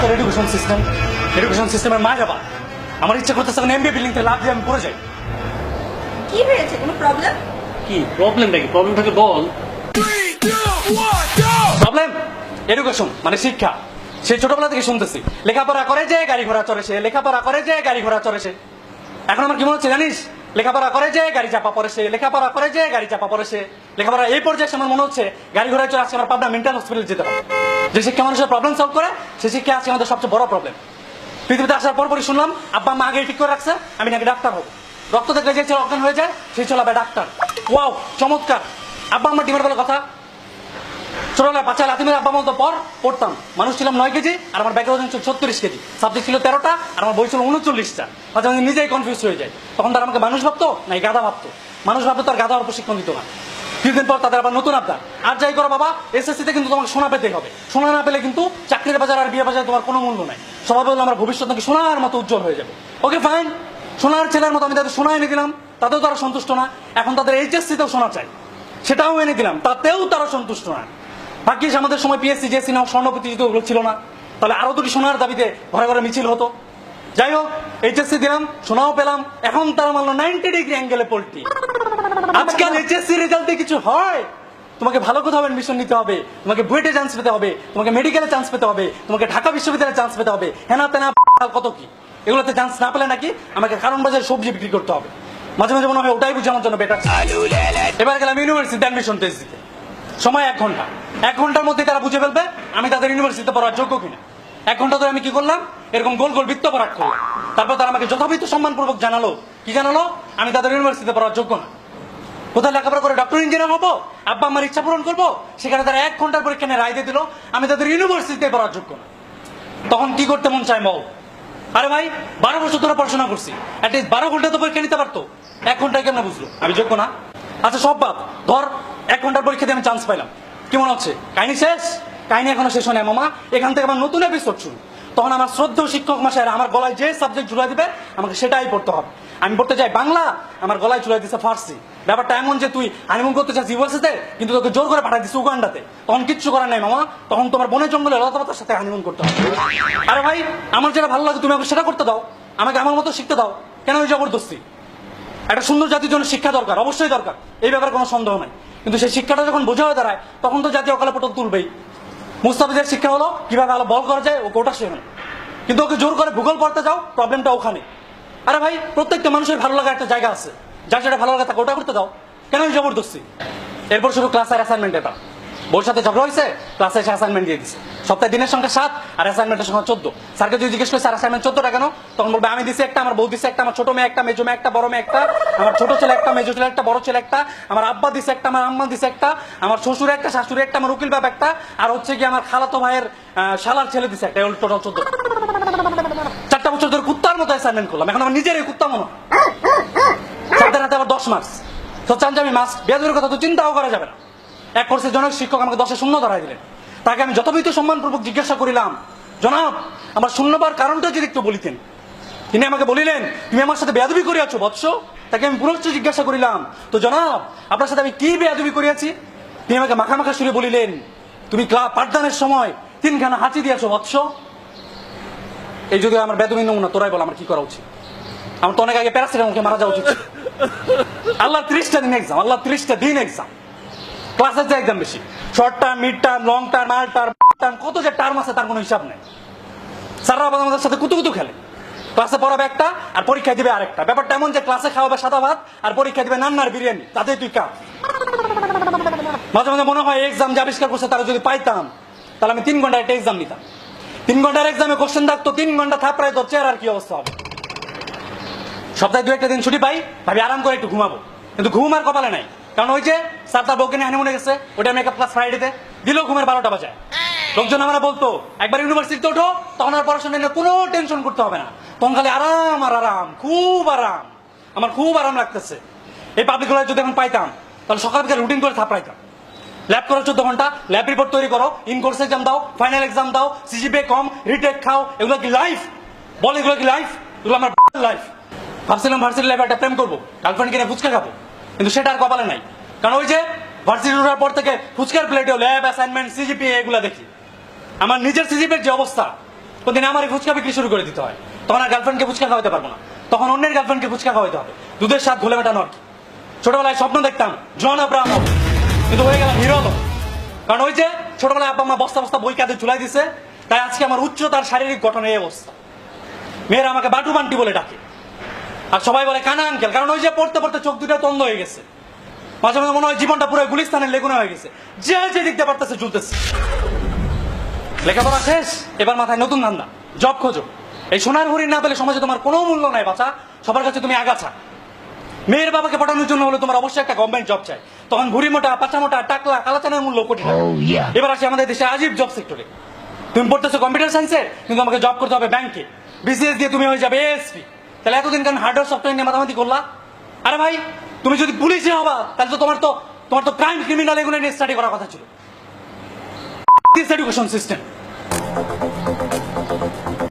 আজকের এডুকেশন সিস্টেমের মা যাবা। আমার ইচ্ছা করতেছে এমবিএ বিল্ডিং থেকে লাভ দিয়ে আমি পড়ে যাই। কি হয়েছে? কোনো প্রবলেম? কি প্রবলেমটা কি? প্রবলেম থাকে বল। প্রবলেম এডুকেশন মানে শিক্ষা। সেই ছোটবেলা থেকে শুনতেছি লেখাপড়া করে যে গাড়ি ঘোড়া চড়ে সে, লেখাপড়া করে যে গাড়ি ঘোড়া চড়ে সে। এখন আমার কি মনে হচ্ছে জানিস? লেখাপড়া করে যে গাড়ি চাপা পড়ে সে, লেখাপড়া করে যে গাড়ি চাপা পড়ে সে। লেখাপড়া এই পর্যায়ে আমার মনে হচ্ছে গাড়ি ঘোড়ায় চড়ে আজকে আমার পাবনা মেন্টাল হসপিটাল যেতে হবে। যে শিক্ষা মানুষের প্রবলেম সলভ করে, সে শিক্ষা আজকে আমাদের সবচেয়ে বড় প্রবলেম। পৃথিবীতে আসার পরপরই শুনলাম আব্বা মা আগে ঠিক করে রাখছে আমি নাকি ডাক্তার হবো। রক্ত দেখলে যে ছেলে অজ্ঞান হয়ে যায় সেই ছেলে হবে ডাক্তার। ওয়াও চমৎকার। আব্বা আমার ডিমের বেলা কথা। ছোটবেলায় বাচ্চা লাথি মেরে আব্বা মতো পড়তাম। মানুষ ছিলাম 9 কেজি আর আমার ব্যাগের ওজন ছিল 36 কেজি। সাবজেক্ট ছিল 13টা আর আমার বই ছিল 39টা। মাঝে মাঝে নিজেই কনফিউজ হয়ে যায়। তখন তারা আমাকে মানুষ ভাবতো না গাধা ভাবতো। মানুষ ভাবতো তার গাধা হওয়ার প্রশিক্ষণ দিত না। কিছুদিন পর তাদের আবার নতুন আবদার, আর যাই করো বাবা এসএসসিতে কিন্তু তোমাকে সোনা পেতেই হবে। সোনা না পেলে কিন্তু চাকরির বাজার আর বিয়ে বাজারে তোমার কোনো মূল্য নাই। সবাই বললো আমার ভবিষ্যৎ নাকি সোনার মতো উজ্জ্বল হয়ে যাবে। ওকে ফাইন, সোনার ছেলের মতো আমি তাদের সোনা এনে দিলাম, তাতেও তারা সন্তুষ্ট না। এখন তাদের এইচএসসিতেও সোনা চাই, সেটাও এনে দিলাম, তাতেও তারা সন্তুষ্ট না। ভাগ্যিস আমাদের সময় পিএসসি জেসি নাও স্বর্ণ প্রতিযোগিতা ওগুলো ছিল না, তাহলে আরো দুটি সোনার দাবিতে ঘরে ঘরে মিছিল হতো। যাই হোক এইচএসসি দিলাম, সোনাও পেলাম। এখন তারা মানলো 90 ডিগ্রি অ্যাঙ্গেলে পোল্ট্রি। আজকাল এইচএসসি রেজাল্টে কিছু হয়? তোমাকে ভালো কোথাও এডমিশন নিতে হবে, তোমাকে বুয়েটে চান্স পেতে হবে, তোমাকে মেডিকেলে চান্স পেতে হবে, তোমাকে ঢাকা বিশ্ববিদ্যালয়ে চান্স পেতে হবে, হেনা তেনা কত কি। এগুলোতে চান্স না পেলে নাকি আমাকে কারণ বাজারে সবজি বিক্রি করতে হবে। মাঝে মাঝে মনে হয় ওটাই বুঝে আমার জন্য বেটার। এবার গেলাম ইউনিভার্সিটিতে অ্যাডমিশন টেস্ট দিতে। সময় 1 ঘন্টা। 1 ঘন্টার মধ্যে তারা বুঝে ফেলবে আমি তাদের ইউনিভার্সিটিতে পড়ার যোগ্য কিনা। 1 ঘন্টা ধরে আমি কি করলাম? এরকম গোল গোল বৃত্ত পরাগ করলাম। তারপর তারা আমাকে যথাবিহিত সম্মানপূর্বক জানালো, কি জানালো? আমি তাদের ইউনিভার্সিটিতে পড়ার যোগ্য না। কোথায় লেখাপড়া করে ডক্টর ইঞ্জিনিয়ার হবো, আব্বা আমার ইচ্ছা পূরণ করবো, সেখানে তারা 1 ঘন্টার পরীক্ষা নিয়ে রায় দিয়ে দিল আমি তাদের ইউনিভার্সিটিতে পড়ার যোগ্য না। তখন কি করতে মন চায় বল? আরে ভাই 12 বছর ধরে পড়াশোনা করছি, অ্যাটলিস্ট 12 ঘন্টা তো পরীক্ষা নিতে পারতো। 1 ঘন্টায় কেমন বুঝলো আমি যোগ্য না? আচ্ছা সব বাদ, ধর 1 ঘন্টার পরীক্ষা দিয়ে আমি চান্স পাইলাম। কি মনে হচ্ছে কাহিনী শেষ? কাহিনী এখনো শেষ হয় না মামা, এখান থেকে আমার নতুন এপিসোড শুরু। তখন আমার শ্রদ্ধেয় শিক্ষক মশাইরা আমার গলায় যে সাবজেক্ট ঝুলাই দিবে আমাকে সেটাই পড়তে হবে। আমি পড়তে চাই বাংলা, আমার গলায় ঝুলাই দিচ্ছে ফার্সি। ব্যাপারটা এমন যে তুই হানিমুন করতে চাস ইউনিভার্সিটিতে, কিন্তু তোকে জোর করে পাঠাই দিচ্ছে উগান্ডাতে। তখন কিচ্ছু করার নাই মামা, তখন তোমার বনের জঙ্গলে লতাপাতার সাথে হানিমুন করতে হবে। আরে ভাই আমার যেটা ভালো লাগে তুমি আমাকে সেটা করতে দাও, আমাকে আমার মতো শিখতে দাও। কেন ওই জবরদস্তি? একটা সুন্দর জাতির জন্য শিক্ষা দরকার, অবশ্যই দরকার, এই ব্যাপারে কোনো সন্দেহ নাই। কিন্তু সেই শিক্ষাটা যখন বোঝা হয়ে দাঁড়ায় তখন তো জাতীয় অকালে পটল তুলবেই। মুস্তাফিজের শিক্ষা হলো কিভাবে আলো বল করা যায়, ও কোটা শেখানো। কিন্তু ওকে জোর করে ভূগোল পড়তে যাও, প্রবলেমটা ওখানে। আরে ভাই প্রত্যেকটা মানুষের ভালো লাগার একটা জায়গা আছে, যার যেটা ভালো লাগে তাকে ওটা করতে দাও, কেন ওই জবরদস্তি? এরপর শুধু ক্লাসের অ্যাসাইনমেন্ট। এটা বোর সাথে ঝগড়া হয়েছে, ক্লাসে এসে অ্যাসাইনমেন্ট দিয়ে দিচ্ছে। সপ্তাহে দিনের সংখ্যা 7 আর অ্যাসাইনমেন্টের সংখ্যা 14। স্যারকে যদি জিজ্ঞেস করি স্যার অ্যাসাইনমেন্ট 14টা কেন, তখন বলবে আমি দিছি একটা, আমার বউ দিছে একটা, আমার ছোট মেয়ে একটা, মেজো মেয়ে একটা, বড় মেয়ে একটা, আমার ছোট ছেলে একটা, মেজো ছেলে একটা, বড় ছেলে একটা, আমার আব্বা দিছে একটা, আমার আম্মা দিছে একটা, আমার শ্বশুর একটা, শাশুড়ি একটা, আমার উকিল বাবা একটা, আর হচ্ছে কি আমার খালাতো ভাইয়ের শালার ছেলে দিছে একটা। টোটাল 14। 4টা বছর ধরে কুত্তার মতো অ্যাসাইনমেন্ট করলাম, এখন আমার নিজের এই কুত্তা মনে হয়। স্যারদের হাতে আবার 10 মার্কস। তো চান যে আমি মাস্ক বেয়াদবির কথা তো চিন্তাও করা যাবে না। এক কোর্সের জনক শিক্ষক আমাকে 10-এ 0 ধরাই দিলেন। তাকে আমি যথাবিহিত সম্মানপূর্বক জিজ্ঞাসা করিলাম, জনাব আমার 0 পাওয়ার কারণটা যদি একটু বলিতেন। তিনি আমাকে বলিলেন তুমি আমার সাথে বেয়াদবি করিয়াছো বৎস। তাকে আমি পুনশ্চ জিজ্ঞাসা করিলাম, তো জনাব আপনার সাথে আমি কি বেয়াদবি করিয়াছি? তিনি আমাকে মাখা মাখা সুরে বলিলেন, তুমি পাঠদানের সময় 3খানা হাঁচি দিয়েছো বৎস। এই যদি আমার বেদবি নমুনা, তোরাই বল আমার কি করা উচিত? আমার তো অনেক আগে প্যারাসিটামলকে মারা যাওয়া উচিত। আল্লাহ 30টা দিন এক্সাম, আল্লাহ 30টা দিন এক্সাম। ক্লাসের যে এক্সাম বেশি, short term, mid term, long term, মাল টার্ম, কত যে টার্ম আছে তার কোনো হিসাব নেই। স্যাররা আমাদের সাথে কুতুকুতু খেলে। ক্লাসে পড়াবে একটা আর পরীক্ষা দিবে আরেকটা। ব্যাপারটা এমন যে ক্লাসে খাওয়াবে সাদা ভাত আর পরীক্ষা দিবে নান্নার বিরিয়ানি, তাতে তুই কাপ। মাঝে মাঝে মনে হয় এক্সাম যে আবিষ্কার করছে তারা যদি পাইতাম তাহলে আমি 3 ঘন্টার একটা এক্সাম নিতাম। 3 ঘন্টার এক্সামে কোশ্চেন থাকতো 3 ঘন্টা থাপড়ায় তোর চেহারার কি অবস্থা হবে। সপ্তাহে 2-1 দিন ছুটি পাই, ভাবি আরাম করে একটু ঘুমাবো, কিন্তু ঘুম আর কপালে নাই। কারণ ওই যে স্যার তার বউকে নিয়ে হানিমুনে গেছে, ওটা মেকআপ ক্লাস ফ্রাইডেতে দিলেও ঘুমের 12টা বাজায়। লোকজন আমরা বলতো একবার ইউনিভার্সিটিতে ওঠো, তখন আর পড়াশোনা নিয়ে কোনো টেনশন করতে হবে না, তখন খালি আরাম আর আরাম, খুব আরাম। আমার খুব আরাম লাগতেছে। এই পাবলিক কলেজ যদি এখন পাইতাম তাহলে সকাল থেকে রুটিন করে থাপড়াইতাম। ল্যাব করো 14 ঘন্টা, ল্যাব রিপোর্ট তৈরি করো, ইন কোর্স এক্সাম দাও, ফাইনাল এক্সাম দাও, সিজিপিএ কম, রিটেক খাও। এগুলো কি লাইফ? বল এগুলো কি লাইফ? এগুলো আমার লাইফ। ভাবছিলাম ভার্সিটি লাইফে একটা প্রেম করবো, গার্লফ্রেন্ড কিনে ফুচকা খাবো, কিন্তু সেটা আর কপালে নাই। কারণ ওই যে ভার্সিটি উঠার পর থেকে ফুচকার প্লেটেও ল্যাব, অ্যাসাইনমেন্ট, সিজিপিএ এগুলো দেখি। আমার নিজের সিজিপিএর যে অবস্থা, প্রতিদিন আমারই ফুচকা বিক্রি শুরু করে দিতে হয়। তখন আর গার্লফ্রেন্ডকে ফুচকা খাওয়াতে পারবো না, তখন অন্যের গার্লফ্রেন্ডকে ফুচকা খাওয়াতে হবে, দুধের স্বাদ ঘোলে মেটানো আর কি। ছোটবেলায় স্বপ্ন দেখতাম জন আব্রাহাম হবো, কিন্তু হয়ে গেলাম হিরো আলম। কারণ ওই যে ছোটবেলায় আব্বা মা বস্তা বস্তা বই কাঁধে ঝুলাই দিছে, তাই আজকে আমার উচ্চতার শারীরিক গঠন এই অবস্থা। মেয়েরা আমাকে বাটু বান্টি বলে ডাকে, আর সবাই বলে কানা আঙ্কেল। কারণ ওই যে পড়তে পড়তে চোখ দুটো তন্দ হয়ে গেছে, মাঝে মাঝে মনে হয় জীবনটা পুরো গুলিস্তানের লেগুনা হয়ে গেছে, যে যে দেখতে পারতেছে ঝুলতেছে। লেখাপড়া শেষ, এবার মাথায় নতুন ধান্দা, জব খোঁজো। এই সোনার হরিণ না পেলে সমাজে তোমার কোনো মূল্য নাই বাচ্চা, সবার কাছে তুমি আগাছা। মেয়ের বাবাকে পটানোর জন্য হলে তোমার অবশ্যই একটা গভর্নমেন্ট জব চাই, তখন ভুড়ি মোটা পাচা মোটা টাকলা কালাচানের মূল্য কোটি টাকা। এবার আসি আমাদের দেশে আজীব জব সেক্টরে। তুমি পড়তেছো কম্পিউটার সায়েন্সে, কিন্তু আমাকে জব করতে হবে ব্যাংকে, বিসিএস দিয়ে তুমি হয়ে যাবে এএসপি। তাহলে এতদিন কেন হার্ডওয়্যার সফটওয়্যার নিয়ে মাতামাতি করলা? আরে ভাই, তুমি যদি পুলিশে হবা তাহলে তো তোমার তো ক্রাইম ক্রিমিনাল এগুলো নিয়ে স্টাডি করার কথা ছিল। This education system.